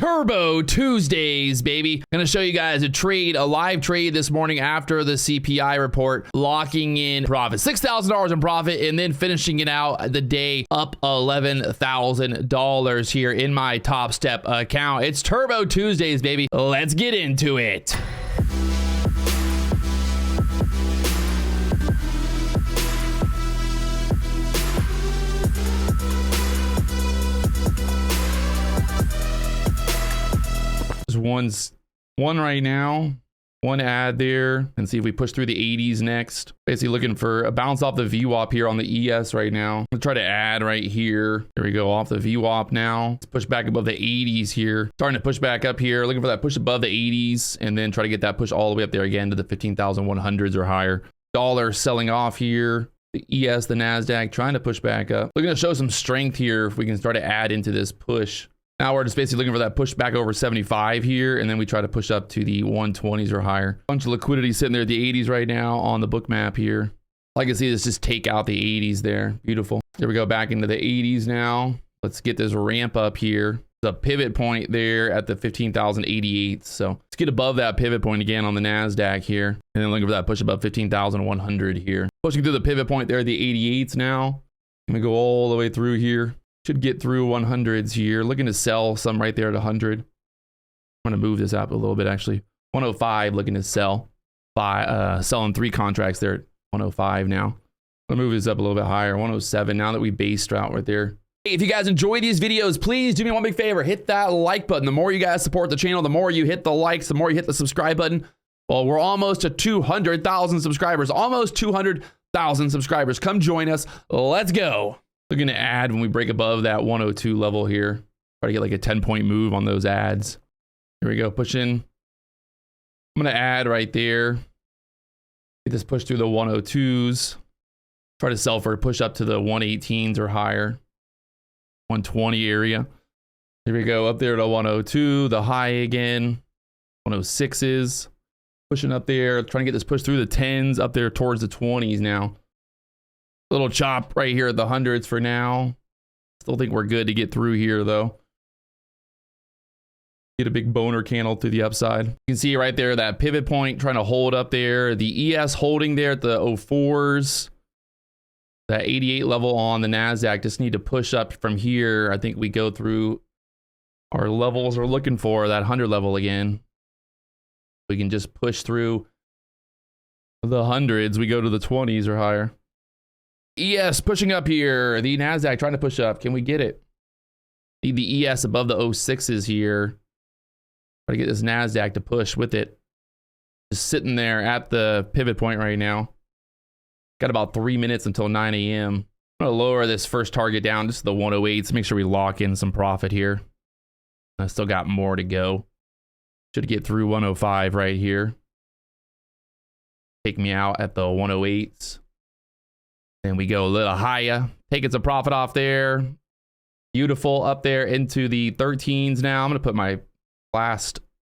Turbo Tuesdays, baby. Gonna show you guys a live trade this morning after the CPI report, locking in profit, $6,000 in profit, and then finishing it out the day up $11,000 here in my Topstep account. It's Turbo Tuesdays, baby. Let's get into it. There's one right now, one ad there, and see if we push through the 80s next. Basically looking for a bounce off the VWAP here on the ES right now. I'll try to add right here. There we go, off the VWAP now. Let's push back above the 80s here. Starting to push back up here, looking for that push above the 80s, and then try to get that push all the way up there again to the 15,100s or higher. Dollar selling off here. The ES, the NASDAQ, trying to push back up. We're gonna show some strength here if we can start to add into this push. Now we're just basically looking for that push back over 75 here, and then we try to push up to the 120s or higher. Bunch of liquidity sitting there at the 80s right now on the book map here. All I can see is just take out the 80s there. Beautiful. There we go, back into the 80s now. Let's get this ramp up here. There's a pivot point there at the 15,088. So let's get above that pivot point again on the NASDAQ here, and then looking for that push above 15,100 here. Pushing through the pivot point there, the 88s now. I'm gonna go all the way through here. Should get through 100s here. Looking to sell some right there at 100. I'm going to move this up a little bit actually. 105 looking to sell. Selling 3 contracts there at 105 now. I'll move this up a little bit higher. 107 now that we based out right there. Hey, if you guys enjoy these videos, please do me one big favor. Hit that like button. The more you guys support the channel, the more you hit the likes, the more you hit the subscribe button. Well, we're almost at 200,000 subscribers. Almost 200,000 subscribers. Come join us. Let's go. Looking to add when we break above that 102 level here. Try to get like a 10-point move on those ads. Here we go, push in. I'm gonna add right there. Get this push through the 102s. Try to sell for a push up to the 118s or higher. 120 area. Here we go, up there to 102, the high again. 106s. Pushing up there, trying to get this push through the 10s, up there towards the 20s now. Little chop right here at the 100s for now. Still think we're good to get through here though. Get a big boner candle to the upside. You can see right there that pivot point trying to hold up there. The ES holding there at the 04s. That 88 level on the NASDAQ. Just need to push up from here. I think we go through our levels we're looking for, that 100 level again. We can just push through the 100s. We go to the 20s or higher. ES pushing up here. The NASDAQ trying to push up. Can we get it? Need the ES above the 06s here. Try to get this NASDAQ to push with it. Just sitting there at the pivot point right now. Got about 3 minutes until 9 a.m. I'm going to lower this first target down just to the 108s. Make sure we lock in some profit here. I still got more to go. Should get through 105 right here. Take me out at the 108s. Then we go a little higher, taking some profit off there. Beautiful, up there into the 13s now. I'm gonna put my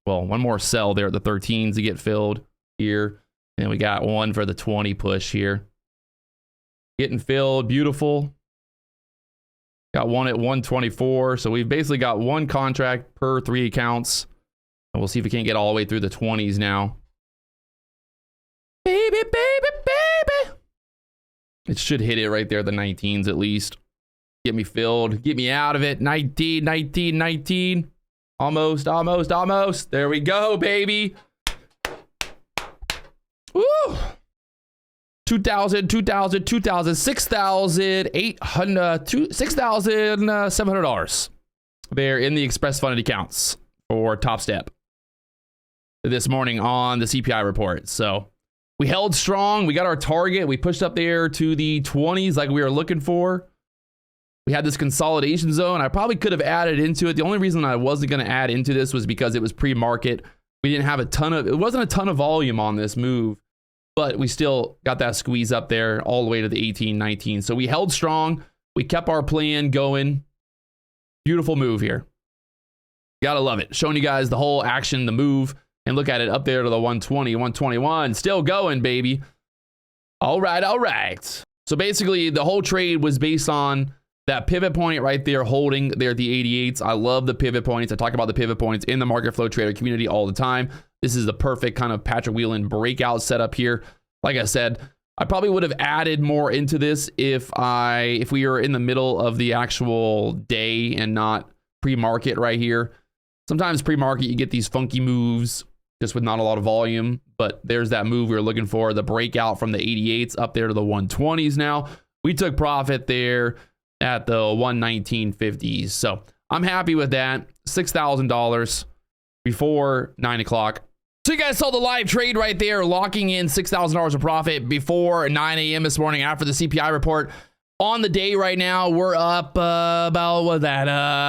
one more sell there at the 13s to get filled here. And we got one for the 20 push here. Getting filled, beautiful. Got one at 124. So we've basically got one contract per 3 accounts. And we'll see if we can't get all the way through the 20s now. Baby, baby, baby. It should hit it right there, the 19s at least. Get me filled. Get me out of it. 19, 19, 19. Almost, almost, almost. There we go, baby. Woo! 2,000, 2,000, 2,000, 6,800, $6,700 there in the Xpress Funded Accounts for Topstep this morning on the CPI report. So we held strong. We got our target. We pushed up there to the 20s like we were looking for. We had this consolidation zone. I probably could have added into it. The only reason I wasn't going to add into this was because it was pre-market. We didn't have it wasn't a ton of volume on this move, but we still got that squeeze up there all the way to the 18, 19. So we held strong. We kept our plan going. Beautiful move here. Gotta love it. Showing you guys the whole action, the move. And look at it up there to the 120, 121. Still going, baby. All right, all right. So basically, the whole trade was based on That pivot point right there holding there at the 88s. I love the pivot points. I talk about the pivot points in the market flow trader community all the time. This is the perfect kind of Patrick Wieland breakout setup here. Like I said, I probably would have added more into this if we were in the middle of the actual day and not pre-market right here. Sometimes pre-market you get these funky moves just with not a lot of volume, but there's that move we were looking for, the breakout from the 88s up there to the 120s now. We took profit there at the 119.50s. So I'm happy with that. $6,000 before 9 o'clock. So you guys saw the live trade right there, locking in $6,000 of profit before 9 a.m. this morning after the CPI report. On the day right now, we're up about, what was that,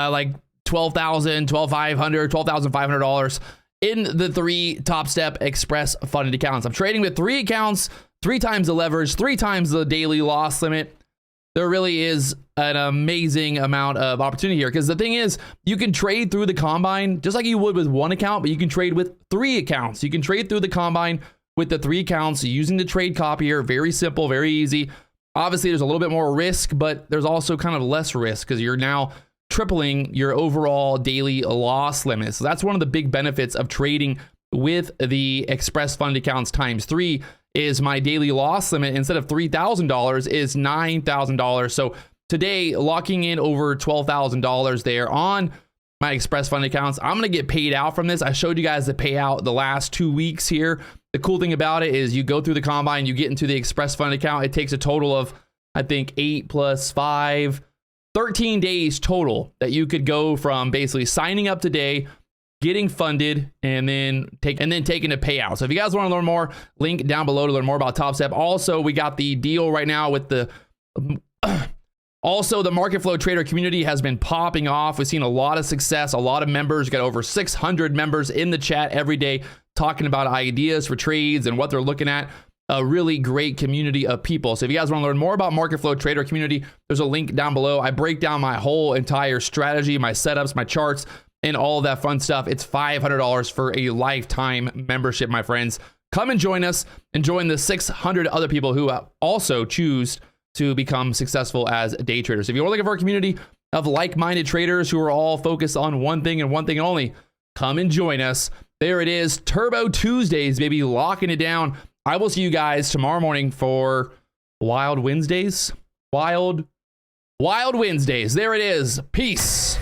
like $12,000, $12,500 in the 3 Topstep Xpress Funded Accounts. I'm trading with 3 accounts, 3 times the leverage, 3 times the daily loss limit. There really is an amazing amount of opportunity here, because the thing is, you can trade through the combine just like you would with 1 account, but you can trade with 3 accounts. You can trade through the combine with the 3 accounts using the trade copier. Very simple, very easy. Obviously, there's a little bit more risk, but there's also kind of less risk because you're now tripling your overall daily loss limit. So that's one of the big benefits of trading with the Xpress Funded Accounts times 3 is my daily loss limit instead of $3,000 is $9,000. So today, locking in over $12,000 there on my Xpress Funded Accounts. I'm going to get paid out from this. I showed you guys the payout the last 2 weeks here. The cool thing about it is you go through the combine, you get into the Xpress Funded account. It takes a total of, I think, 8 plus 5, 13 days total that you could go from basically signing up today, getting funded, and then taking a payout. So if you guys want to learn more, link down below to learn more about Topstep. Also, we got the deal right now with the also the market flow trader community has been popping off. We've seen a lot of success, a lot of members. We got over 600 members in the chat every day talking about ideas for trades and what they're looking at. A really great community of people. So if you guys want to learn more about market flow trader community, there's a link down below. I break down my whole entire strategy, my setups, my charts, and all of that fun stuff. It's $500 for a lifetime membership, my friends. Come and join us and join the 600 other people who also choose to become successsul as day traders. If you're looking for a community of like-minded traders who are all focused on one thing and one thing only, come and join us. There it is, Turbo Tuesdays, baby, locking it down. I will see you guys tomorrow morning for Wild Wednesdays. Wild Wednesdays. There it is. Peace.